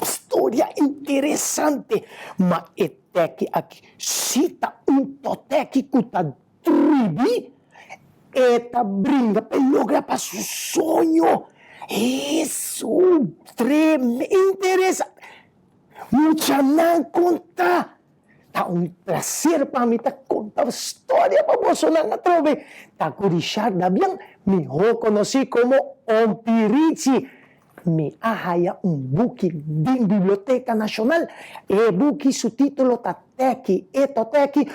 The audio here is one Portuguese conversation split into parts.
História interessante. Mas até que aqui cita toteque que tá tribi. Eta brinca pelogra para seu sonho. Isso, interessante. Mucha não contar. Tá prazer para mim contar história para você não trove. Tá curixar da bem, me reconheci como Ompirici. Me ahaya book din Biblioteca Nacional. E book su título tá Teki, Etoteki.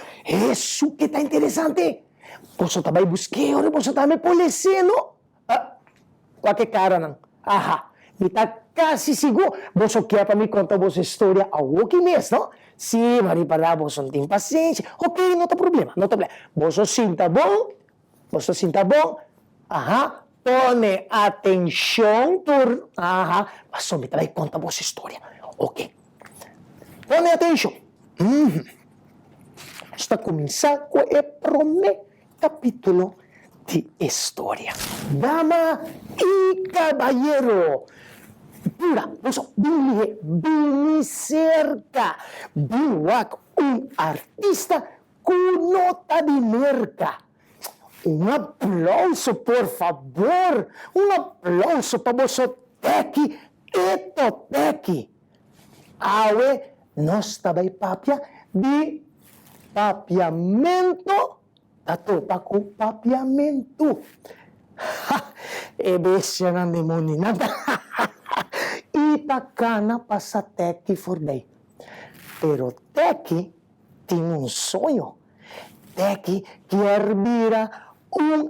Isso que tá interessante. Você também busquei, você também polecendo. Qualquer cara não. Me tá quase seguro. Você quer para me contar você história ao que mês, não? Sim, mas para você não tem paciência. Ok, não tem problema, não tem problema. Você sinta bom? Você sinta bom? Pone atenção, Mas me vai contar você história. Ok. Pone atenção. Está começando com o primeiro capítulo de história. Dama e caballero. Pura, você bem cerca. Biwak artista com nota de merca. Aplauso, por favor. Aplauso para você, Teki Etoteki. Awe, nós também papia de papiamento. Tatopa com papiamento. Bestia na demônio, nada. Itacana passa Teki for day. Pero Teki tem sonho. Teki quer virar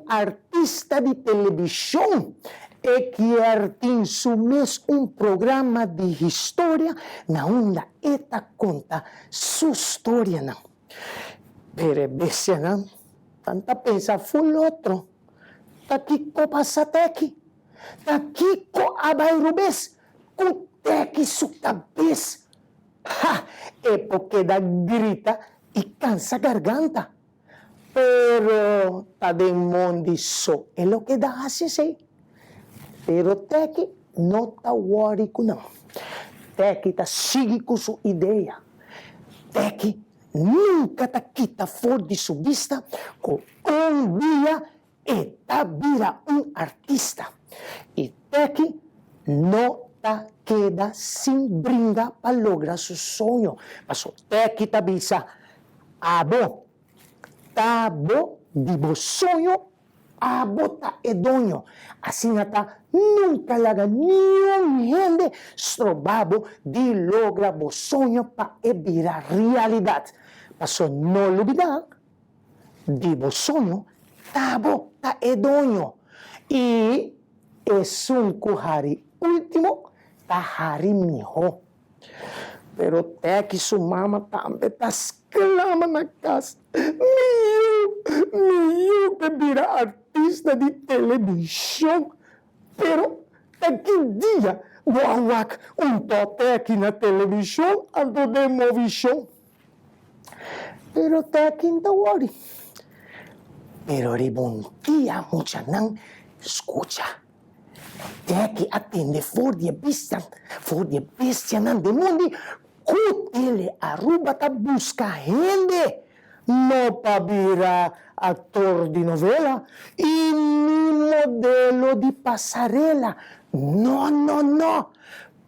artista de televisão e quer ter programa de história na onda eta conta sua história não. Pero bestia não, tanta pensa full outro. Taki ko passa Teki, taki ko abairubes, com Teki su cabeça. É porque da grita e cansa a garganta. Pero tá de mundo só é o que dá a ser. Pero Teki não tá worry com não. Teki tá sigue com sua ideia. Teki nunca tá quita fora de sua vista com dia eta vira artista. E Teki não tá queda sem brinca para lograr seu sonho. Mas o Teki tá bisa, Tabo de sonho, tá edonho. Assim tá nunca laga nenhum gente estrobado de lograr o sonho para virar realidade. Mas não olvidar de sonho, tabo tá edonho. E é curhari último, tá hari miho. Pero Teki su mama também tá exclama na casa. Meu, que vira artista de televisão. Pero, que dia, wawak, Teki na televisão, ando de movição. Pero Teki não worry. Pero bom dia, mucha não, escucha. Teki atende for de bestia não de mundo. Ele Aruba tá busca gente, não para virar ator de novela e modelo de passarela. Não.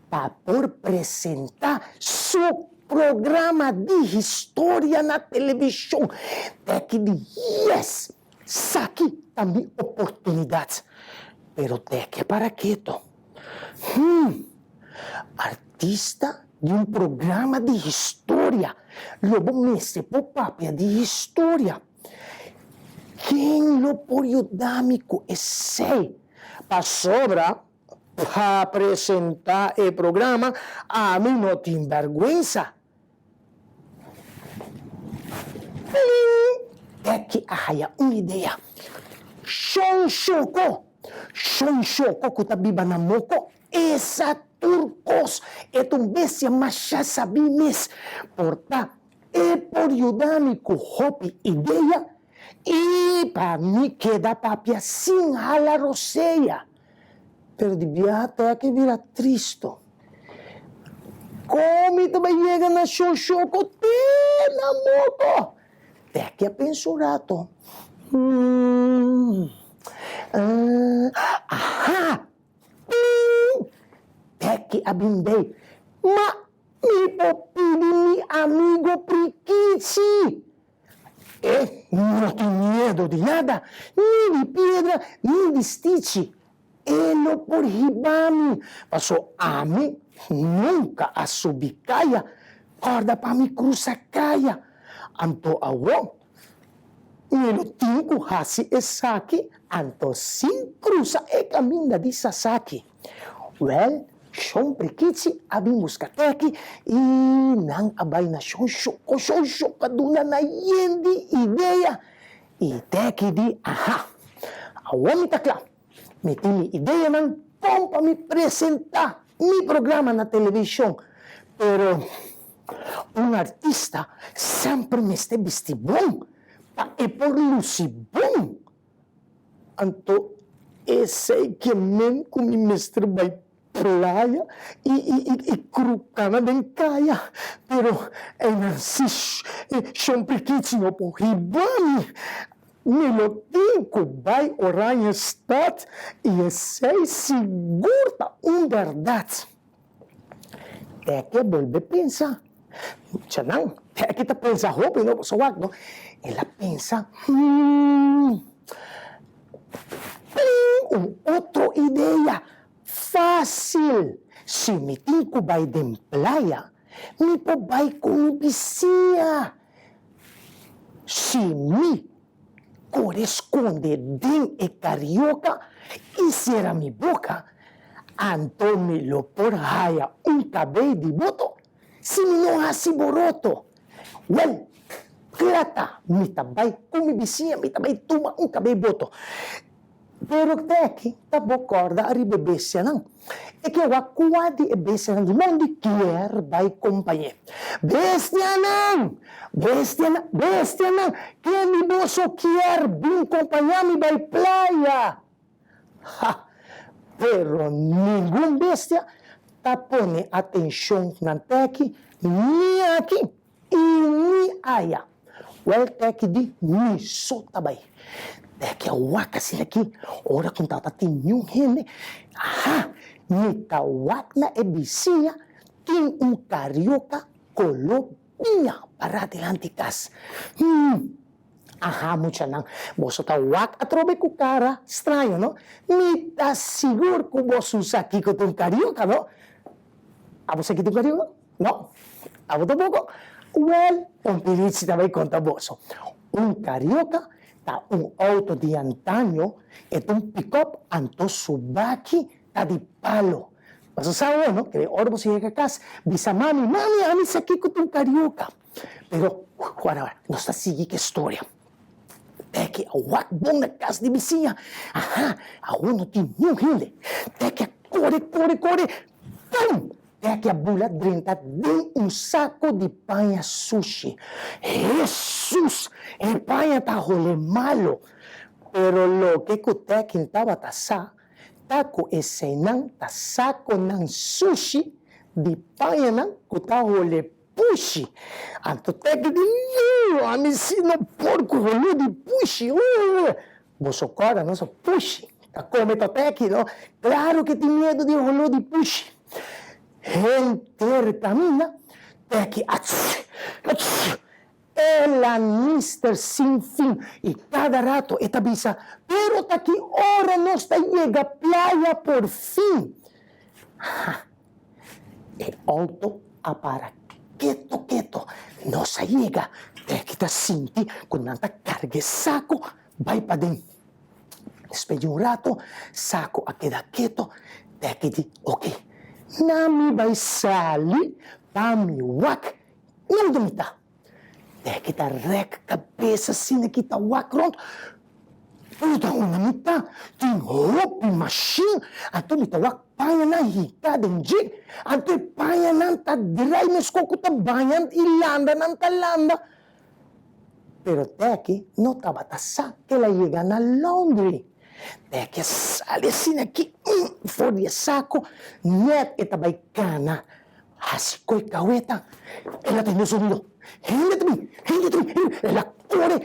Para por apresentar seu programa de história na televisão. Teki de yes, saque também oportunidades. Pero Teki para quieto. Artista de programa de história. Lobo mese po papia de história. Quem lo periodâmico é sei. Para sobra, para apresentar o programa, a mim não tem vergüenza. Teki ahaya uma ideia. Shonshoko que tá biba na moco. Essa turcos, bestia masha sabimes, porta, periodâmico hopi ideia, e para mim queda papia sem hala roceia. Pero de viata que vira tristo. Como também chega na xoxoco, na moto. Teki a pensurato. Aha! Teki a bindei. Ma mi popili mi amigo Priquici. No tenho medo de nada, nem de pedra, nem de stitch. Ele por ribami, passou a mim nunca a subicaia, corda para me cruzacaia. Anto awo, nilo tinko hasi esaki, anto sin cruza e caminda di Sasaki. Well, Siyong Prikici abing muskateki, nang abay na siyong kaduna na yendi ideya. Iteki di, aha, awam itakla, mitili ideya ng pompa mi presenta, mi programa na telebisyon. Pero, un artista sempre me este vestibong, pa e por lucibong. Anto, ese que men kumi mestre bay playa e crucana den kaya. Pero, Siyong Prikici no po hibami. Nilotinko bay oranje stad e sei sigurta verdad. Teke volve pensa. Tjanang, teke ta pensa hopi no so wag no. Ela pensa, outro ideia. Fácil. Si mi tinko bay den playa, mi po bay kung bisia. Si mi corresponde den e carioca, hiciera mi boca, anto mi lo por haya un cabello de boto, si mi no hasi boroto. Well, klata, mi tabay kung mi bisia, mi tabay tuma un cabello boto. Pero teki, tabo corda a ribebessia nang. E che wa quadi e bestia nang di mondi kier by compagnie. Bestia nang! Che mi boso kier bin compagniami by playa. Ha! Pero ningún bestia tapone atención nan teki ni aqui e ni aya. Well, teki di ni sotabay. Teki a waka sila ki, ora kung tatatin yung hini. Aha, nitawak na ebisiya, king un carioca Colombia para tilantikas. Aha, mucha nang, boso tawak atrobe kukara, estranho, no? Nita sigur ku boso sa kiko tong carioca, no? Abo sa kitong carioca? No? Abo to boko? Well, un pilici tabay konta boso. Un carioca, ta un auto di antaño et un pick-up anto subaki ta di palo. Masasawa, no? Que orbo si kakas, bisa mami, ami sa kiko tong carioca. Pero, wala, no sa sige que historia. Teki awak bong na kas di bisiya. Aha, awo no tinyung hili. Teki kore, pum! Teki a bulat drinta din un saco di paña sushi. Jesus! E paña ta hole malo. Pero lo que kutekin taba tasa, tako esenang ta saco ng sushi di paña nang kuta hole pushi. Anto teki di ami sino porco hole di pushi. Boso cora, no so pushi. Ta come to teki, no? Claro que ti miedo di hole di pushi. Enter camina, teki ela mister sin fin, y cada rato esta bisa, pero taki hora no está llega playa por fin. El auto apara, quieto, no se llega, teki ta sinti, con nanta cargue saco, vai pa din. Espera un rato, saco a queda quieto, teki di, ok. Nami bay sali, pami wak, nang dumita. Teki ta rek kabesa sina kita wak ront. Puta una mita, ting hopi machine, ato mita wak paya na hika den jig, ato paya nan ta diray mesko kuta bayan ilanda nan talanda. Pero teki no tabatasa que la llega na laundry. Teki sali sina ki, for di saco, net itabay kana. así ko'y kaweta. El atiende sonido. El actor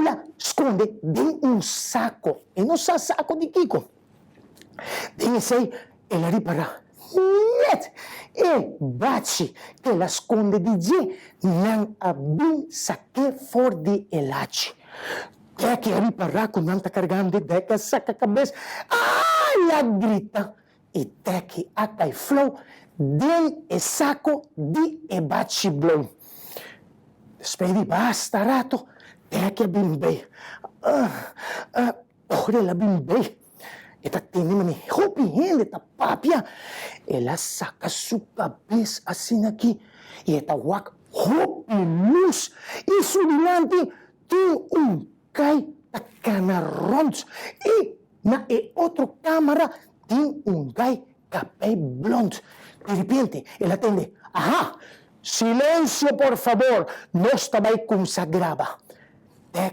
la esconde de un saco. E non sa saco di Kiko. Deve sei e la ripara. Net! E baci che la sconde di G non abin saque for di elaci. Che riparrà con tanta cargante deca saca cabeça. La grita. E te che acai flow del e saco di e baci blow. Spedi basta rato. Te che bimbe. Ora la bimbe. Eta tiene mani hopi hende ta papia. Ela saca su cabeça assim aqui. E eta wak hopi luz. E su dilante tem cai ta cana rond. E na outro câmara tem gai capé blond. De repente, ela atende. Ajá, silêncio por favor. Nós também consagrava.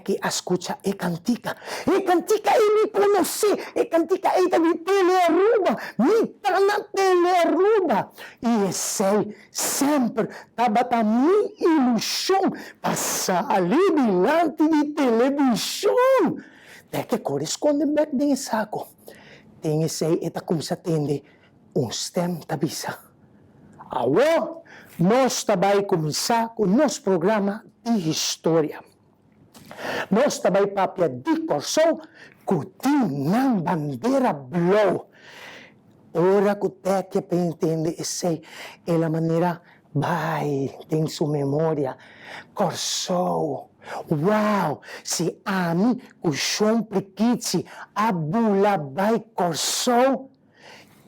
Que escucha e cantica e me conoce, e cantica e ta di telearuba, mi ta na telearuba. E sei sempre tabata mi ilusão passar ali dilante di televisão. Que corresponde back de saco. Tem sei eta como se atende stem tabisa. Alô, nós também começar com nosso programa de história. Nós também papia de Corsou, cutim ng bandeira blow. Ora que te entende essa é a maneira vai tem sua memória. Corsou. Wow, se ami kushon plikici abula vai Corsou.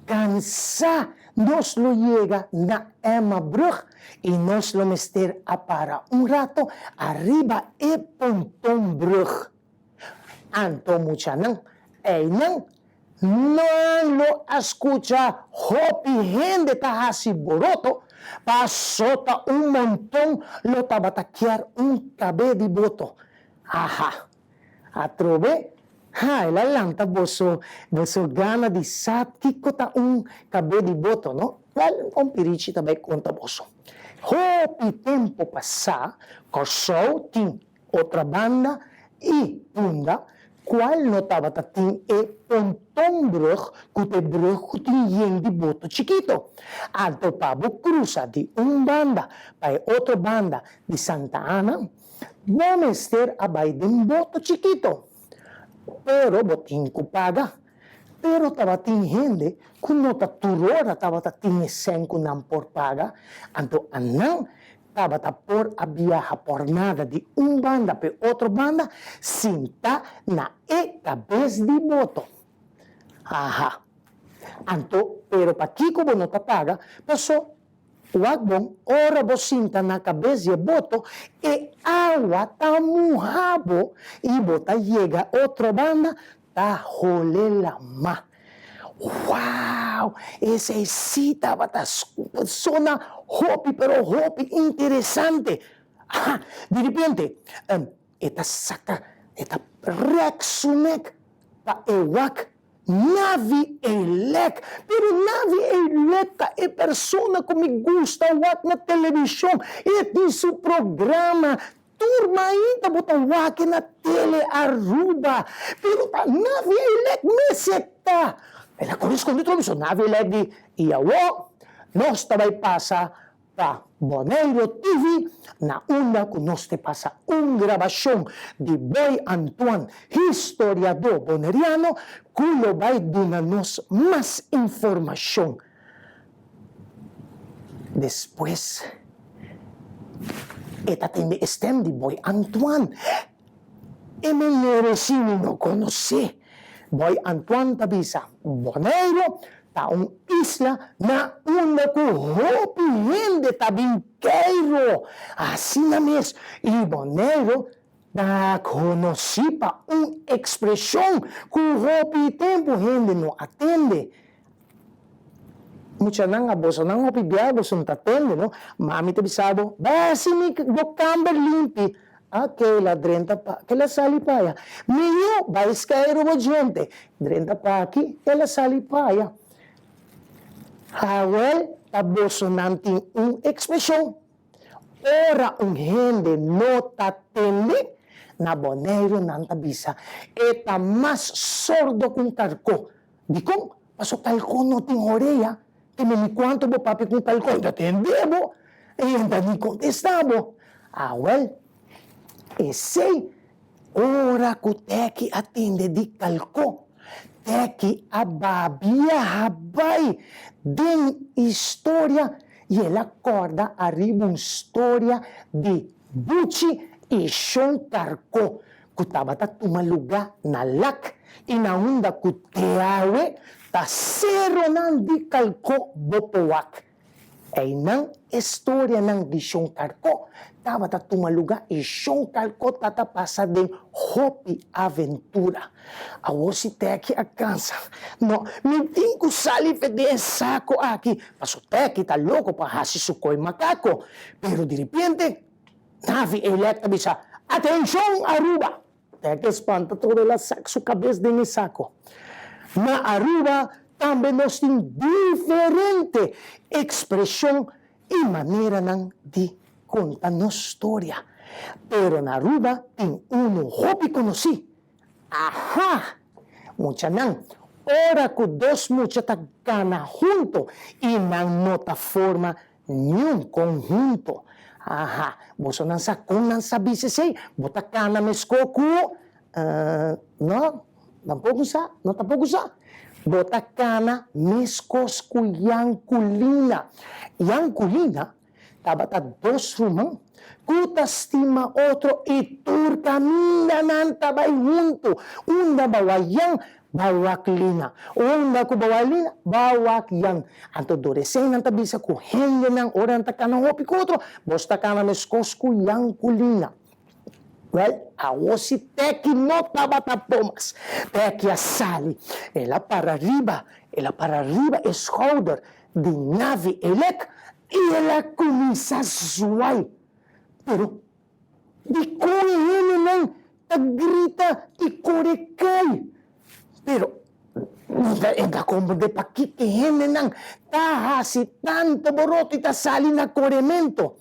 Cansa nos lo llega na Emmabrug y nos lo mester a para un rato arriba e Pontonbrug. Anto muchanan, einan, no lo escucha hopi gente tahasi boroto, pasota un montón lo tabataquear un cabé de boto. Ajá, atrove. El alanta boso gana di sat kiko ta cabé di boto, no? Un pirici também conta boso. Hopi tempo passa, Corsou tin outra banda e Punda, qual notava tatin e Pontonbrug, cute brug tin di boto chiquito. Alto pabo cruza di banda para outra banda di Santa Ana, vamos ter a Biden boto chiquito. Pero botin paga. Pero tabating hindi, kung nota turora tabating isen ko ng por paga, anto anang tabata por abiyaha por nada di banda pe otro banda, sinta na cabez di boto. Aha. Anto, pero pa kiko bo nota paga, paso, wag bong ora bo sinta na cabez di boto, awa tamuhabo, ibo ta llega otro banda, ta jolela ma. Wow! Ese sí estaba zona hopi, pero hopi interesante. Ajá, de repente, esta saca, esta rexunek pa ewak navi elek. Pero navi elek ta e persona que me gusta wak na televisión. E tem su programa. Turma ainda botar wak na tele Aruba. Pero ta navi elek meseta. Ela corresponde a isso. Nave elek di Iawo. Nós também passa para Boneiro TV, na una que nós te passa gravação de Boy Antoine, historiador boneriano, que vai dar-nos mais informação. Depois, esta tem stem de Boy Antoine. E me merecino não conhecer. Boy Antoine tabisa Boneiro, ta isla na una ko hopi hindi tabinqueiro. Assim na mes. E Boneiro na conheci pa expressão que hopi tempo hindi no atende. Mucha nang aboso nang hopi biago sun tatende, no? Mami tabisado, basi mi gokamba limpi. Que la 30 pa, que la salipaya. Mio, vais cair o gente. 30 pa aqui, que la salipaya. Well, taboso natin ang ekspresyon. Ora ang hindi no tatende na bonero ng tabisa. Eta mas sordo kung tarko. Di kong pasok talko no ting oreya. Que me quanto bo papi kung talko. Tatende bo. E yung tani contestabo. Well, ese ora ko teki atende di talko. Teki ababia habay din istorya e ela acorda arriba una storia di Bucci e Sean Carco kutaba ta tumaluga na lak inaunda kuteawe ta sero nan di kalko bopowak ay nang istorya ng di Sean Carco taba ta tumaluga e Sean Carco tatapasa din Hopi Aventura. Awo si Teki alcanza. No, mintin ko sali fede sako aki. Paso Teki ta loko pa hasi sukoy makako. Pero di repente, navi electa bisa, atención Aruba! Teki espanta todo la su cabeza de mi sako. Na Aruba también nos ting diferente expresión y manera ng di conta no storia. Pero na Aruba, ting uno Hopi conocí. Aha! Mucha nang. Ora ko dos mucha tagkana junto y nang nota forma niyong conjunto. Aha! Boso nang sa kung nang sa bisisay, botakana meskoku. No, tampoco sa. Botakana meskosku yang kulina. Yang kulina, tabata dos rumang. Kutastima otro itur camina nantabay junto. Unda bawayang bawaklina. Unda ko bawalina bawakyang. Anto doresay nantabisa ko henyo ng oran takanang hopi ko otro. Bosta ka na meskosku yang kulina. Well, awo si Teki no tabata pomas. Teki asali. Ela para arriba es shoulder. Di navi elek. Ela kumisa suway. Pero, di ko hino ng tagrita, ikorekay. Pero, enda ko mo de pakikihene ng tahasi tanto boroti tasali na koremento.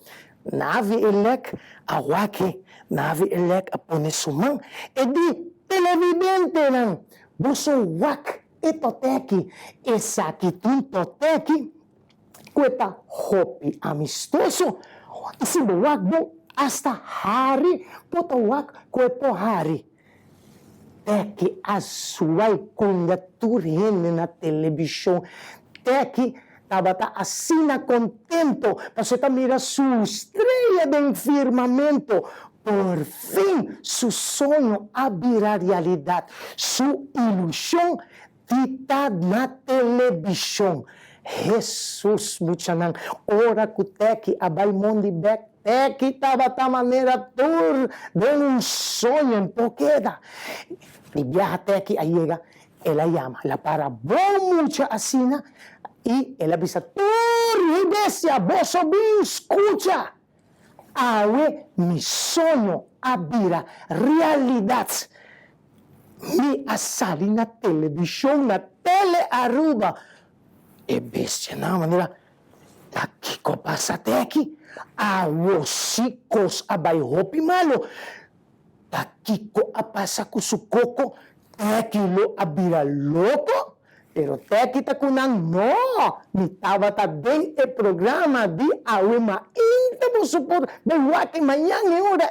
Navi elek awake, navi elek aponesumang, edi televidente ng busowak ito Teki, esakitun to Teki, kweta Hopi amistoso, isibuwag mo hasta hari, potawak kwepo hari. Teki asuay kungaturhin na telebisyon. Teki tabata asina contento, paseta mira su estrella del firmamento. Por fin su sueño abrirá realidad, su ilusión titad na telebisyon. Jesus, muchanang, ora ku Teki abay mondi bek, Teki tabata manera tur de un sueño en poqueda. Y viaja Teki a llega, ela llama, la para mucha asina, y él avisa, tur, iglesia, vos bien escucha. Awe mi sueño abrirá realidad. Mi asali na telebisyon, na tele Aruba. E bestia na manera, taki ko pa sa Teki, awosikos abay Hopi malo, taki ko apasa kusukoko, Teki lo abira loko, pero Teki takunang no, nitawa ta din e programa di awe mainta mo supor, bewaki mayang ora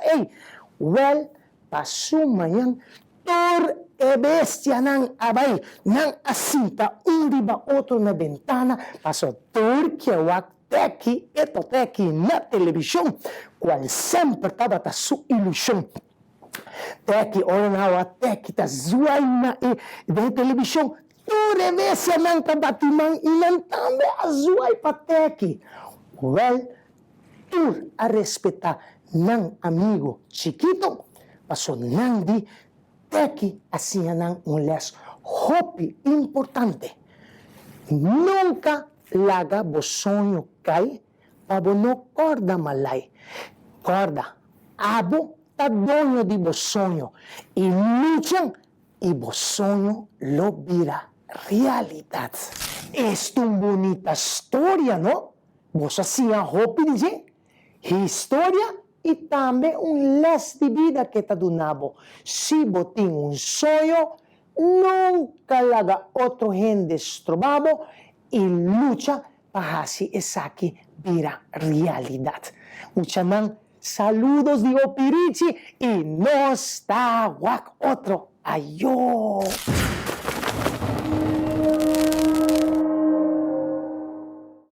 well, pasumayang, tur e bestia ng abay, ng asinta, undi ba otro na bentana, paso tur kiawak Teki, ito Teki na telebisyon, cual sempre tabata su ilusyon. Teki, ora nawa Teki, ta zuay na de telebisyon, tur e bestia ng tabatimang inantambe a zuay pa Teki. Well, tur a respeta ng amigo chiquito, paso nang di Teki hacía un les Hopi importante. Nunca laga bosonyo kay pabono corda malay. Corda, abo tadonyo di bosonyo. Iluchan y bosonyo lo vira realidad. Esto es una bonita historia, ¿no? Vos hacías hopi, dice, historia y también un les de vida que te donavo. Si vos tienes un sueño, nunca le haga otro gente estrobabo y lucha para hacer esa que vira realidad. Muchas saludos de Opirichi y no está guac otro. Ayo.